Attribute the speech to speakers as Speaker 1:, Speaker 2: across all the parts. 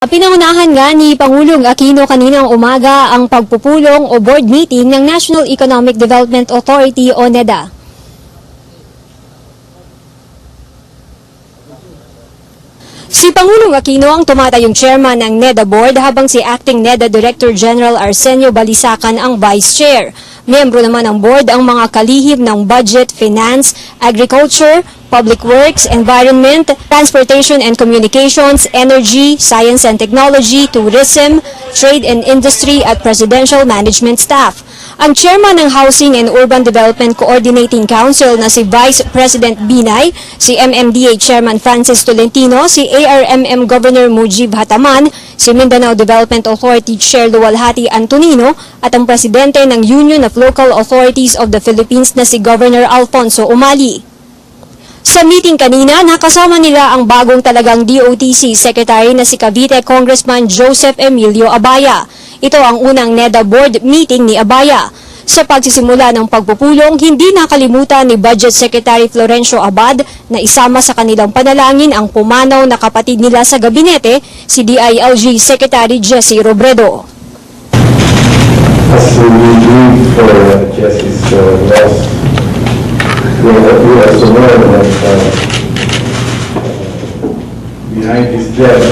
Speaker 1: Pinangunahan nga ni Pangulong Aquino kaninang umaga ang pagpupulong o board meeting ng National Economic Development Authority o NEDA. Si Pangulong Aquino ang tumatayong chairman ng NEDA board habang si Acting NEDA Director General Arsenio Balisacan ang vice chair. Miyembro naman ng board ang mga kalihim ng budget, finance, agriculture, public works, environment, transportation and communications, energy, science and technology, tourism, trade and industry at presidential management staff. Ang chairman ng Housing and Urban Development Coordinating Council na si Vice President Binay, si MMDA Chairman Francis Tolentino, si ARMM Governor Mujib Hataman, si Mindanao Development Authority Chair Luwalhati Antonino at ang presidente ng Union of Local Authorities of the Philippines na si Governor Alfonso Umali. Sa meeting kanina, nakasama nila ang bagong talagang DOTC Secretary na si Cavite Congressman Joseph Emilio Abaya. Ito ang unang NEDA board meeting ni Abaya. Sa pagsisimula ng pagpupulong, hindi nakalimutan ni Budget Secretary Florencio Abad na isama sa kanilang panalangin ang pumanaw na kapatid nila sa gabinete, si DILG Secretary Jesse Robredo.
Speaker 2: As we grieve for Jesse's loss, we also know that behind his death,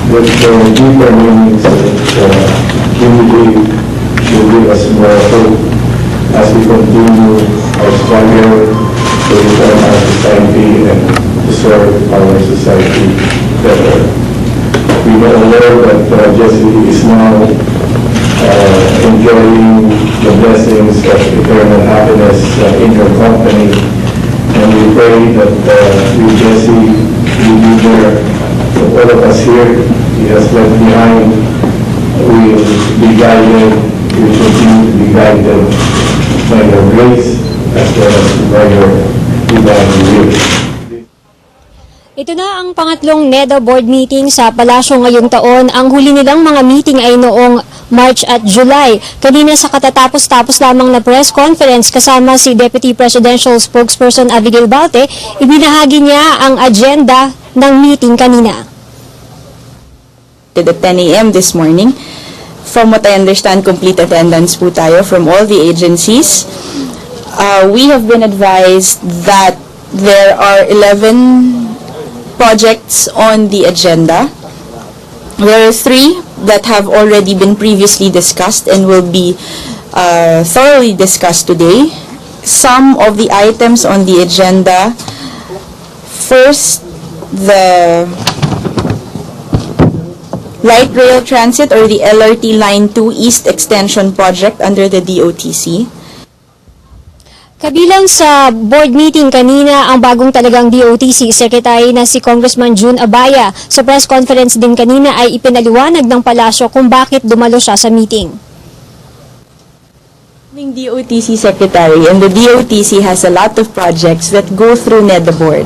Speaker 2: there's deeper meanings that we believe should give us more hope as we continue our struggle to reform our society and to serve our society better. We know that Jesse is now enjoying the blessings of eternal happiness in her company, and we pray that with Jesse, will be there for all of us here. He has left behind. We will be guided, we will continue to be guided by your grace as well as by your divine will.
Speaker 1: Ito na ang pangatlong NEDA board meeting sa Palasyo ngayong taon. Ang huli nilang mga meeting ay noong March at July. Kanina sa katatapos-tapos lamang na press conference kasama si Deputy Presidential Spokesperson Abigail Balte, ibinahagi niya ang agenda ng meeting kanina.
Speaker 3: At 10 a.m. this morning, from what I understand, complete attendance po tayo from all the agencies. We have been advised that there are 11 projects on the agenda. There are 3 that have already been previously discussed and will be thoroughly discussed today. Some of the items on the agenda, first, the Light Rail Transit or the LRT Line 2 East Extension Project under the DOTC.
Speaker 1: Kabilang sa board meeting kanina ang bagong talagang DOTC Secretary na si Congressman June Abaya. Sa press conference din kanina ay ipinaliwanag ng palasyo kung bakit dumalo siya sa meeting.
Speaker 3: DOTC Secretary, and the DOTC has a lot of projects that go through NEDA board.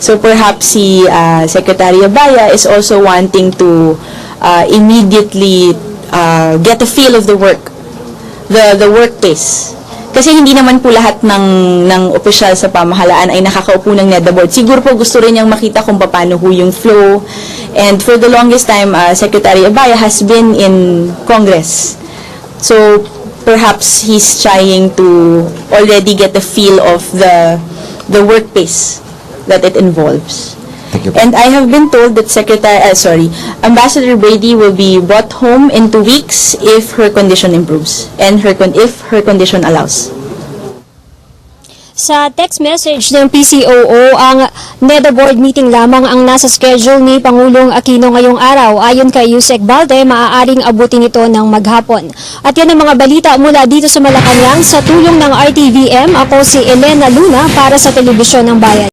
Speaker 3: So perhaps si Secretary Abaya is also wanting to immediately get a feel of the work, the work pace. Kasi hindi naman po lahat ng opisyal sa pamahalaan ay nakakaupo ng NEDA board. Siguro po gusto rin niyang makita kung paano ho yung flow. And for the longest time, Secretary Abaya has been in Congress. So perhaps he's trying to already get a feel of the work pace that it involves. And I have been told that Ambassador Brady will be brought home in 2 weeks if her condition improves and if her condition allows.
Speaker 1: Sa text message ng PCOO, ang NEDA board meeting lamang ang nasa schedule ni Pangulong Aquino ngayong araw. Ayon kay Yusek Balde, maaaring abutin ito ng maghapon. At yan ang mga balita mula dito sa Malacanang sa tulong ng RTVM. Ako si Elena Luna para sa Telebisyon ng Bayan.